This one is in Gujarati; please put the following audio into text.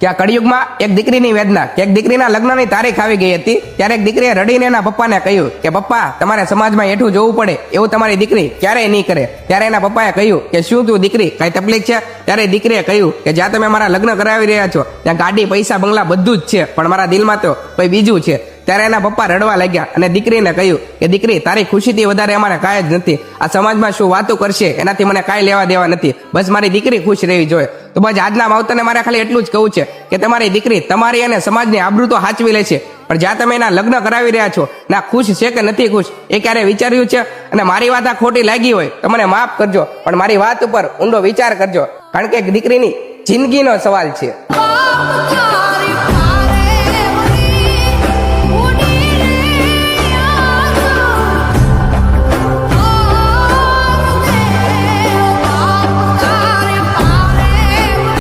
કે આ કળિયુગમાં એક દીકરીની વેદના કે એક દીકરીના લગ્નની તારીખ આવી ગઈ હતી ત્યારે એક દીકરીએ રડીને એના પપ્પાને કહ્યું કે પપ્પા તમારે સમાજમાં હેઠું જોવું પડે એવું તમારી દીકરી ક્યારેય નહીં કરે. ત્યારે એના પપ્પાએ કહ્યું કે શું તું દીકરી કઈ તકલીફ છે? ત્યારે દીકરીએ કહ્યું કે જ્યાં તમે મારા લગ્ન કરાવી રહ્યા છો ત્યાં ગાડી પૈસા બંગલા બધું જ છે પણ મારા દિલમાં તો કોઈ બીજું છે. ત્યારે એના પપ્પા રડવા લાગ્યા અને દીકરીને કહ્યું કે દીકરી તારી ખુશીથી વધારે અમારે કાંઈ જ નથી. આ સમાજમાં શું વાતો કરશે એનાથી મને કાંઈ લેવા દેવા નથી. બસ મારી દીકરી ખુશ રહેવી જોઈએ. તો બસ આજના માવતરને મારે ખાલી એટલું જ કહું છે કે તમારી દીકરી તમારી અને સમાજની આબરૂ તો સાચવી લે છે પણ જ્યાં તમે એના લગ્ન કરાવી રહ્યા છો ના ખુશ છે કે નથી ખુશ એ ક્યારે વિચાર્યું છે? અને મારી વાત આ ખોટી લાગી હોય તો મને માફ કરજો પણ મારી વાત ઉપર ઊંડો વિચાર કરજો કારણ કે એક દીકરીની જિંદગીનો સવાલ છે.